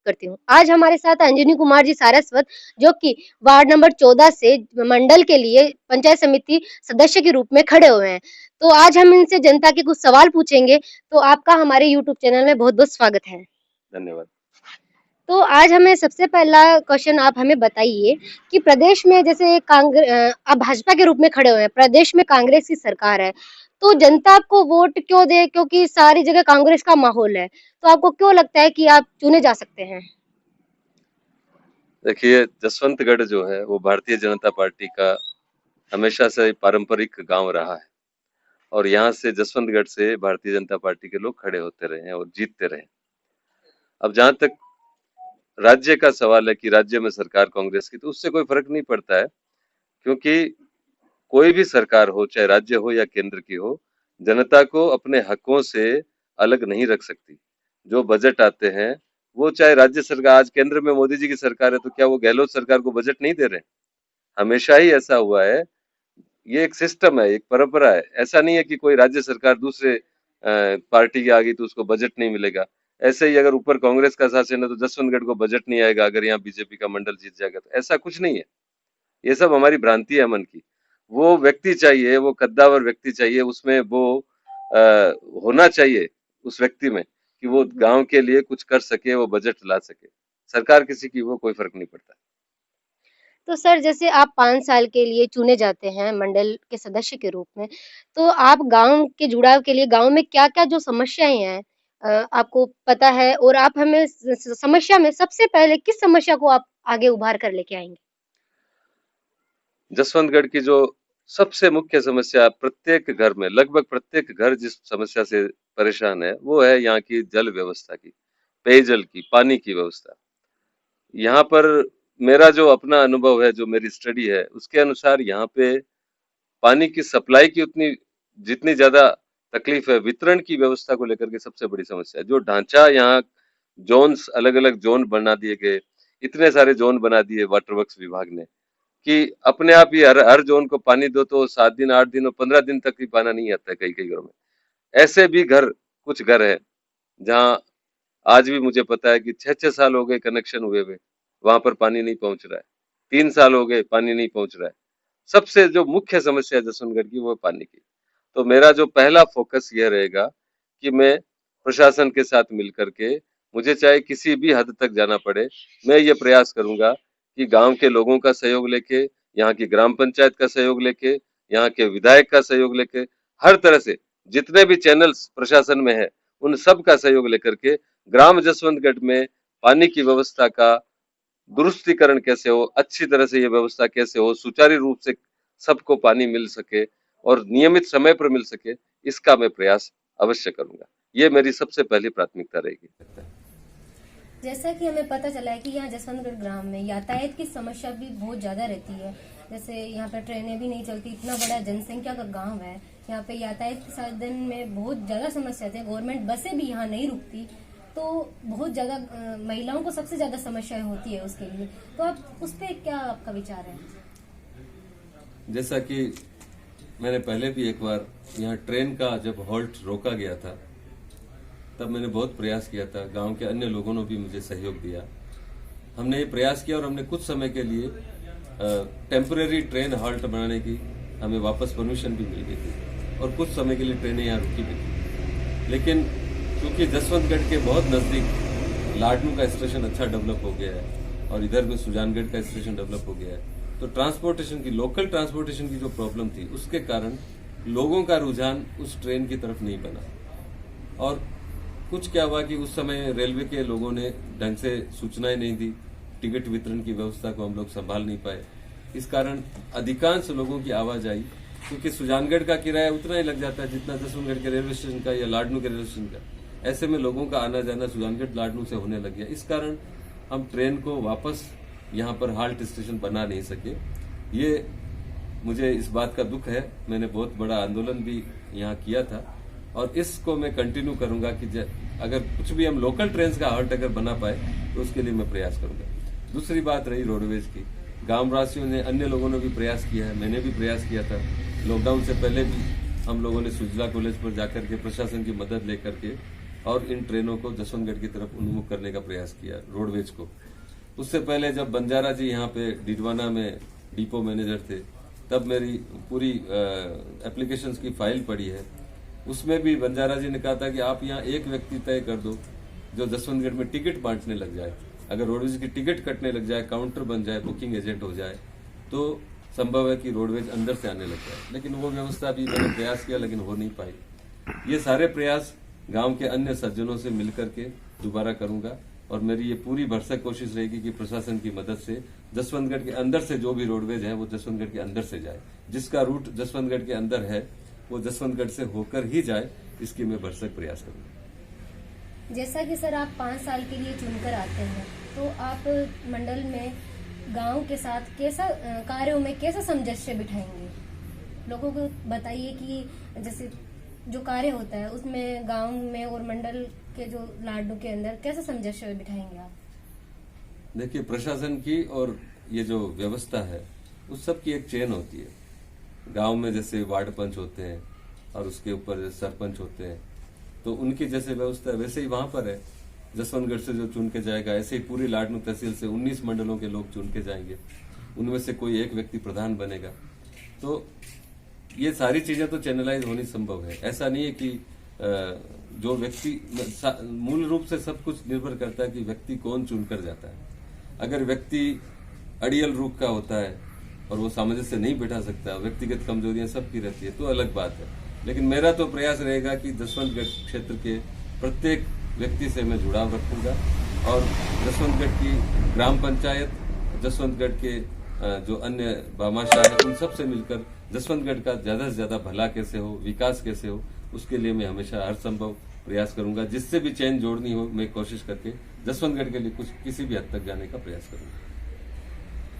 करती हूँ। आज हमारे साथ अंजनी कुमार जी सारस्वत, जो कि वार्ड नंबर 14 से मंडल के लिए पंचायत समिति सदस्य के रूप में खड़े हुए हैं। तो आज हम इनसे जनता के कुछ सवाल पूछेंगे। तो आपका हमारे यूट्यूब चैनल में बहुत-बहुत स्वागत है। धन्यवाद। तो आज हमें सबसे पहला क्वेश्चन आप हमें बताइए कि प्रदेश में जैसे आप भाजपा के रूप में खड़े हुए हैं, प्रदेश में कांग्रेस की सरकार है, तो जनता आपको वोट क्यों दे? क्योंकि सारी जगह कांग्रेस का माहौल है, तो आपको क्यों लगता है कि आप चुने जा सकते हैं? देखिए, जसवंतगढ़ जो है वो भारतीय जनता पार्टी का हमेशा से पारंपरिक गांव रहा है और यहाँ से जसवंतगढ़ से भारतीय जनता पार्टी के लोग खड़े होते रहे हैं और जीतते रहे। अब जहां तक राज्य का सवाल है कि राज्य में सरकार कांग्रेस की, तो उससे कोई फर्क नहीं पड़ता है, क्योंकि कोई भी सरकार हो, चाहे राज्य हो या केंद्र की हो, जनता को अपने हकों से अलग नहीं रख सकती। जो बजट आते हैं, वो चाहे राज्य सरकार, आज केंद्र में मोदी जी की सरकार है, तो क्या वो गहलोत सरकार को बजट नहीं दे रहे? हमेशा ही ऐसा हुआ है। ये एक सिस्टम है, एक परंपरा है। ऐसा नहीं है कि कोई राज्य सरकार दूसरे पार्टी की आ गई तो उसको बजट नहीं मिलेगा। ऐसे ही अगर ऊपर कांग्रेस का शासन है तो जसवंतगढ़ को बजट नहीं आएगा अगर यहाँ बीजेपी का मंडल जीत जाएगा, तो ऐसा कुछ नहीं है। ये सब हमारी भ्रांति है मन की। वो व्यक्ति चाहिए, वो कद्दावर व्यक्ति चाहिए, उसमें वो होना चाहिए उस व्यक्ति में कि वो गांव के लिए कुछ कर सके, वो बजट ला सके। सरकार किसी की वो कोई फर्क नहीं पड़ता। तो सर जैसे आप 5 साल के लिए चुने जाते हैं मंडल के सदस्य के रूप में, तो आप गाँव के जुड़ाव के लिए गाँव में क्या-क्या जो समस्याएँ हैं आपको पता है और आप हमें समस्या में सबसे पहले किस समस्या को आप आगे उभार कर लेके आएँगे? जसवंतगढ़ की जो सबसे मुख्य समस्या, प्रत्येक घर में, लगभग प्रत्येक घर जिस समस्या से परेशान है, वो है यहाँ की जल व्यवस्था की, पेयजल की, पानी की व्यवस्था। यहाँ पर मेरा जो अपना अनुभव है, जो मेरी स्टडी है, उसके अनुसार यहाँ पे पानी की सप्लाई की उतनी जितनी ज्यादा तकलीफ है, वितरण की व्यवस्था को लेकर के सबसे बड़ी समस्या है। जो ढांचा यहाँ जोन्स, अलग अलग जोन बना दिए गए, इतने सारे जोन बना दिए वाटर वर्क्स विभाग ने कि अपने आप ही हर हर जोन को पानी दो तो 7 दिन, 8 दिन और 15 दिन तक भी पाना नहीं आता है कई कई घरों में। ऐसे भी घर, कुछ घर है जहाँ आज भी मुझे पता है कि 6-6 साल हो गए कनेक्शन हुए हुए, वहां पर पानी नहीं पहुंच रहा है। 3 साल हो गए, पानी नहीं पहुंच रहा है। सबसे जो मुख्य समस्या है जसवंतगढ़ की, वो है पानी की। तो मेरा जो पहला फोकस यह रहेगा कि मैं प्रशासन के साथ मिलकर के, मुझे चाहे किसी भी हद तक जाना पड़े, मैं ये प्रयास करूंगा कि गांव के लोगों का सहयोग लेके, यहाँ की ग्राम पंचायत का सहयोग लेके, यहाँ के विधायक का सहयोग लेके, हर तरह से जितने भी चैनल्स प्रशासन में है, उन सब का सहयोग लेकर के ग्राम जसवंतगढ़ में पानी की व्यवस्था का दुरुस्तीकरण कैसे हो, अच्छी तरह से ये व्यवस्था कैसे हो, सुचारू रूप से सबको पानी मिल सके और नियमित समय पर मिल सके, इसका मैं प्रयास अवश्य करूंगा। ये मेरी सबसे पहली प्राथमिकता रहेगी। जैसा कि हमें पता चला है कि यहाँ जसवंतगढ़ ग्राम में यातायात की समस्या भी बहुत ज्यादा रहती है। जैसे यहाँ पर ट्रेनें भी नहीं चलती, इतना बड़ा जनसंख्या का गांव है, यहाँ पे यातायात के साधन में बहुत ज्यादा समस्या है। गवर्नमेंट बसें भी यहाँ नहीं रुकती, तो बहुत ज्यादा महिलाओं को सबसे ज्यादा समस्याएं होती है उसके लिए। तो आप उस पर क्या आपका विचार है? जैसा कि मैंने पहले भी एक बार यहाँ ट्रेन का जब हॉल्ट रोका गया था, तब मैंने बहुत प्रयास किया था, गांव के अन्य लोगों ने भी मुझे सहयोग दिया। हमने ये प्रयास किया और हमने कुछ समय के लिए टेम्परेरी ट्रेन हॉल्ट बनाने की हमें वापस परमिशन भी मिल गई थी और कुछ समय के लिए ट्रेनें यहाँ रुकी भी थी। लेकिन क्योंकि जसवंतगढ़ के बहुत नजदीक लाडनू का स्टेशन अच्छा डेवलप हो गया है और इधर में सुजानगढ़ का स्टेशन डेवलप हो गया है, तो ट्रांसपोर्टेशन की, लोकल ट्रांसपोर्टेशन की जो प्रॉब्लम थी, उसके कारण लोगों का रुझान उस ट्रेन की तरफ नहीं बना। और कुछ क्या हुआ कि उस समय रेलवे के लोगों ने ढंग से सूचनाएं नहीं दी, टिकट वितरण की व्यवस्था को हम लोग संभाल नहीं पाए। इस कारण अधिकांश लोगों की आवाजाही, क्योंकि सुजानगढ़ का किराया उतना ही लग जाता है जितना जसवंतगढ़ के रेलवे स्टेशन का या लाडनू के रेलवे स्टेशन का, ऐसे में लोगों का आना जाना सुजानगढ़ लाडनू से होने लग गया। इस कारण हम ट्रेन को वापस यहाँ पर हाल्ट स्टेशन बना नहीं सके। ये मुझे इस बात का दुख है। मैंने बहुत बड़ा आंदोलन भी यहाँ किया था और इसको मैं कंटिन्यू करूंगा कि अगर कुछ भी हम लोकल ट्रेन का हॉल्ट अगर बना पाए तो उसके लिए मैं प्रयास करूंगा। दूसरी बात रही रोडवेज की, गांववासियों ने, अन्य लोगों ने भी प्रयास किया है, मैंने भी प्रयास किया था। लॉकडाउन से पहले भी हम लोगों ने सुजला कॉलेज पर जाकर के प्रशासन की मदद लेकर के और इन ट्रेनों को जसवंतगढ़ की तरफ उन्मुख करने का प्रयास किया, रोडवेज को। उससे पहले जब बंजारा जी यहाँ पे डिडवाना में डिपो मैनेजर थे, तब मेरी पूरी एप्लीकेशंस की फाइल पड़ी है। उसमें भी बंजारा जी ने कहा था कि आप यहाँ एक व्यक्ति तय कर दो जो जसवंतगढ़ में टिकट बांटने लग जाए। अगर रोडवेज की टिकट कटने लग जाए, काउंटर बन जाए, बुकिंग एजेंट हो जाए, तो संभव है कि रोडवेज अंदर से आने लग जाए। लेकिन वो व्यवस्था भी मैंने प्रयास किया, लेकिन हो नहीं पाई। ये सारे प्रयास गांव के अन्य सज्जनों से मिलकर के दोबारा करूंगा, और मेरी ये पूरी भरसक कोशिश रहेगी कि प्रशासन की मदद से जसवंतगढ़ के अंदर से जो भी रोडवेज है वो जसवंतगढ़ के अंदर से जाए। जिसका रूट जसवंतगढ़ के अंदर है वो जसवंतगढ़ से होकर ही जाए, इसकी मैं भरसक प्रयास करूंगा। जैसा कि सर आप 5 साल के लिए चुनकर आते हैं, तो आप मंडल में गांव के साथ कैसा कार्यों में कैसा सामंजस्य बिठाएंगे? लोगों को बताइए कि जैसे जो कार्य होता है उसमें गांव में और मंडल के जो लाडू के अंदर कैसा सामंजस्य बिठाएंगे आप? देखिए, प्रशासन की और ये जो व्यवस्था है उस सब की एक चेन होती है। गांव में जैसे वार्ड पंच होते हैं और उसके ऊपर सरपंच होते हैं, तो उनकी जैसे व्यवस्था है वैसे ही वहां पर है। जसवंतगढ़ से जो चुन के जाएगा, ऐसे ही पूरी लाडनू तहसील से 19 मंडलों के लोग चुन के जाएंगे, उनमें से कोई एक व्यक्ति प्रधान बनेगा। तो ये सारी चीजें तो चैनलाइज होनी संभव है। ऐसा नहीं है कि जो व्यक्ति, मूल रूप से सब कुछ निर्भर करता है कि व्यक्ति कौन चुनकर जाता है। अगर व्यक्ति अड़ियल रूप का होता है और वो सामंजस्य नहीं बैठा सकता, व्यक्तिगत कमजोरियां सबकी रहती है, तो अलग बात है। लेकिन मेरा तो प्रयास रहेगा कि जसवंतगढ़ क्षेत्र के प्रत्येक व्यक्ति से मैं जुड़ाव रखूंगा, और जसवंतगढ़ की ग्राम पंचायत, जसवंतगढ़ के जो अन्य भामाशाह है, उन सब से मिलकर जसवंतगढ़ का ज्यादा से ज्यादा भला कैसे हो, विकास कैसे हो, उसके लिए मैं हमेशा हर संभव प्रयास करूंगा। जिससे भी चैन जोड़नी हो, मैं कोशिश करके जसवंतगढ़ के लिए कुछ किसी भी हद तक जाने का प्रयास करूंगा।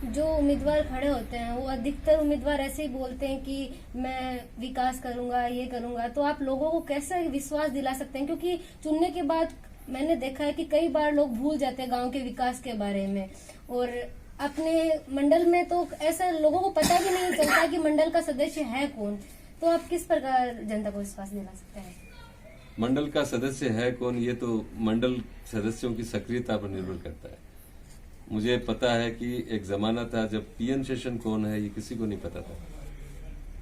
जो उम्मीदवार खड़े होते हैं वो अधिकतर उम्मीदवार ऐसे ही बोलते हैं कि मैं विकास करूंगा, ये करूंगा, तो आप लोगों को कैसे विश्वास दिला सकते हैं? क्योंकि चुनने के बाद मैंने देखा है कि कई बार लोग भूल जाते हैं गांव के विकास के बारे में, और अपने मंडल में तो ऐसा लोगों को पता भी नहीं चलता कि मंडल का सदस्य है कौन। तो आप किस प्रकार जनता को विश्वास दिला सकते हैं? मंडल का सदस्य है कौन, ये तो मंडल सदस्यों की सक्रियता पर निर्भर करता है। मुझे पता है कि एक जमाना था जब टीएन शेषन कौन है ये किसी को नहीं पता था।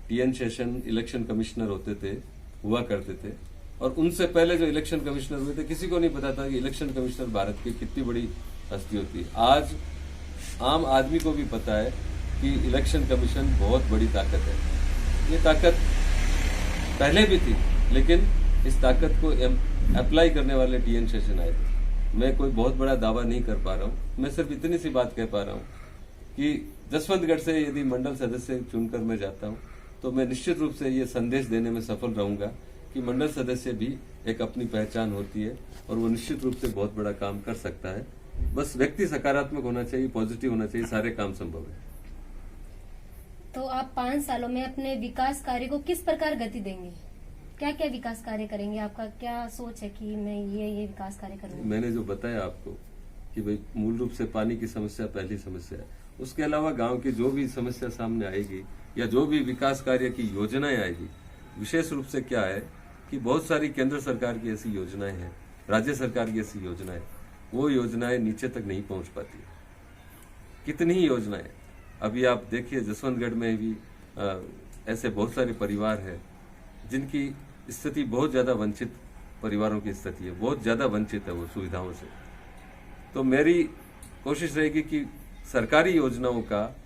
टीएन शेषन इलेक्शन कमिश्नर होते थे, हुआ करते थे, और उनसे पहले जो इलेक्शन कमिश्नर हुए थे किसी को नहीं पता था कि इलेक्शन कमिश्नर भारत की कितनी बड़ी हस्ती होती है। आज आम आदमी को भी पता है कि इलेक्शन कमीशन बहुत बड़ी ताकत है। ये ताकत पहले भी थी, लेकिन इस ताकत को अप्लाई करने वाले टीएन शेषन आए थे। मैं कोई बहुत बड़ा दावा नहीं कर पा रहा हूं, मैं सिर्फ इतनी सी बात कह पा रहा हूं कि जसवंतगढ़ से यदि मंडल सदस्य चुनकर मैं जाता हूं तो मैं निश्चित रूप से ये संदेश देने में सफल रहूंगा कि मंडल सदस्य भी एक अपनी पहचान होती है और वो निश्चित रूप से बहुत बड़ा काम कर सकता है। बस व्यक्ति सकारात्मक होना चाहिए, पॉजिटिव होना चाहिए, सारे काम संभव है। तो आप 5 सालों में अपने विकास कार्य को किस प्रकार गति देंगे? क्या क्या विकास कार्य करेंगे? आपका क्या सोच है कि मैं ये विकास कार्य करूंगा? मैंने जो बताया आपको कि भाई मूल रूप से पानी की समस्या पहली समस्या है। उसके अलावा गांव की जो भी समस्या सामने आएगी या जो भी विकास कार्य की योजनाएं आएगी, विशेष रूप से क्या है कि बहुत सारी केंद्र सरकार की ऐसी योजनाएं हैं, राज्य सरकार की ऐसी योजनाएं, वो योजनाएं नीचे तक नहीं पहुंच पाती। कितनी ही योजनाएं, अभी आप देखिए जसवंतगढ़ में भी ऐसे बहुत सारे परिवार हैं जिनकी स्थिति बहुत ज्यादा वंचित परिवारों की स्थिति है, बहुत ज्यादा वंचित है वो सुविधाओं से। तो मेरी कोशिश रहेगी कि सरकारी योजनाओं का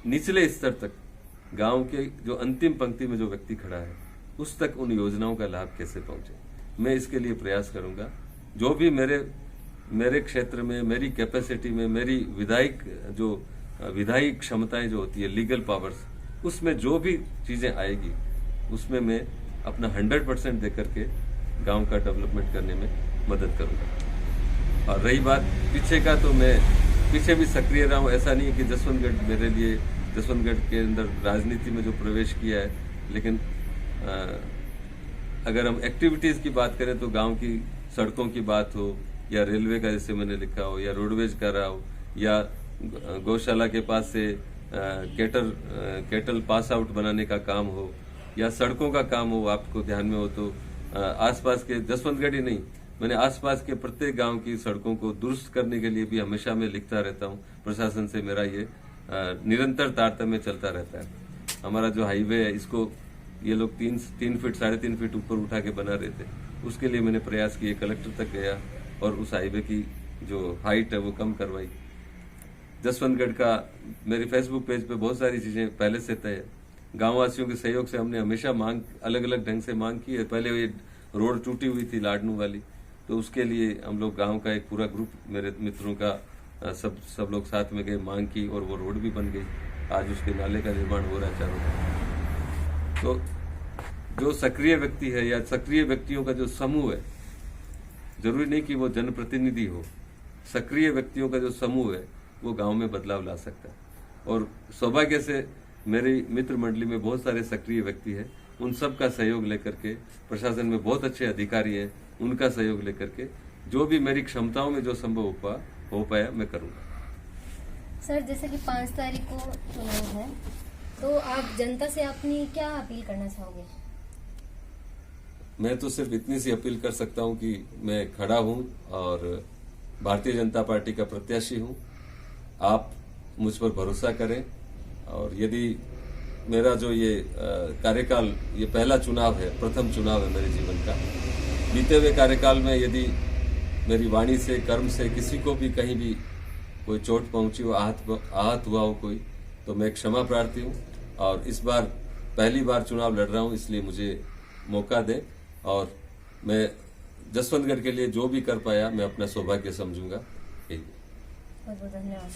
निचले स्तर तक, गांव के जो अंतिम पंक्ति में जो व्यक्ति खड़ा है उस तक उन योजनाओं का लाभ कैसे पहुंचे, मैं इसके लिए प्रयास करूंगा। जो भी मेरे क्षेत्र में, मेरी कैपेसिटी में, मेरी विधायी क्षमताएं जो होती है, लीगल पावर्स, उसमें जो भी चीजें आएगी उसमें मैं अपना 100% देकर के गांव का डेवलपमेंट करने में मदद करूंगा। और रही बात पीछे का, तो मैं पीछे भी सक्रिय रहा हूं। ऐसा नहीं है कि जसवंतगढ़ मेरे लिए, जसवंतगढ़ के अंदर राजनीति में जो प्रवेश किया है, लेकिन अगर हम एक्टिविटीज की बात करें तो गांव की सड़कों की बात हो, या रेलवे का जैसे मैंने लिखा हो, या रोडवेज का रहा हो, या गौशाला के पास से कैटल पास आउट बनाने का काम हो, या सड़कों का काम हो, आपको ध्यान में हो तो आसपास के जसवंतगढ़ ही नहीं, मैंने आसपास के प्रत्येक गांव की सड़कों को दुरुस्त करने के लिए भी हमेशा मैं लिखता रहता हूं। प्रशासन से मेरा ये निरंतर तारतम्य चलता रहता है। हमारा जो हाईवे है इसको ये लोग 3 फीट 3.5 फीट ऊपर उठा के बना रहे थे, उसके लिए मैंने प्रयास किए, कलेक्टर तक गया और उस हाईवे की जो हाइट है वो कम करवाई। जसवंतगढ़ का मेरे फेसबुक पेज पे बहुत सारी चीजें पहले से तय है। गांव वासियों के सहयोग से हमने हमेशा मांग अलग अलग ढंग से मांग की है। पहले ये रोड टूटी हुई थी लाडनू वाली, तो उसके लिए हम लोग गांव का एक पूरा ग्रुप मेरे मित्रों का सब लोग साथ में गए, मांग की और वो रोड भी बन गई। आज उसके नाले का निर्माण हो रहा है चारों तरफ। तो जो सक्रिय व्यक्ति है या सक्रिय व्यक्तियों का जो समूह है, जरूरी नहीं कि वो जनप्रतिनिधि हो, सक्रिय व्यक्तियों का जो समूह है वो गांव में बदलाव ला सकता है। और सौभाग्य से मेरी मित्र मंडली में बहुत सारे सक्रिय व्यक्ति हैं, उन सब का सहयोग लेकर के, प्रशासन में बहुत अच्छे अधिकारी हैं, उनका सहयोग लेकर के जो भी मेरी क्षमताओं में जो संभव हो पाया मैं करूंगा। सर, जैसे कि 5 तारीख को चुनाव है, तो आप जनता से अपनी क्या अपील करना चाहोगे? मैं तो सिर्फ इतनी सी अपील कर सकता हूं कि मैं खड़ा हूं और भारतीय जनता पार्टी का प्रत्याशी हूं। आप मुझ पर भरोसा करें और यदि मेरा जो ये कार्यकाल, ये पहला चुनाव है, प्रथम चुनाव है मेरे जीवन का, बीते हुए कार्यकाल में यदि मेरी वाणी से, कर्म से किसी को भी कहीं भी कोई चोट पहुंची हो, आहत हुआ हो कोई, तो मैं क्षमा प्रार्थी हूं। और इस बार पहली बार चुनाव लड़ रहा हूं, इसलिए मुझे मौका दें और मैं जसवंतगढ़ के लिए जो भी कर पाया मैं अपना सौभाग्य समझूंगा। बहुत बहुत धन्यवाद।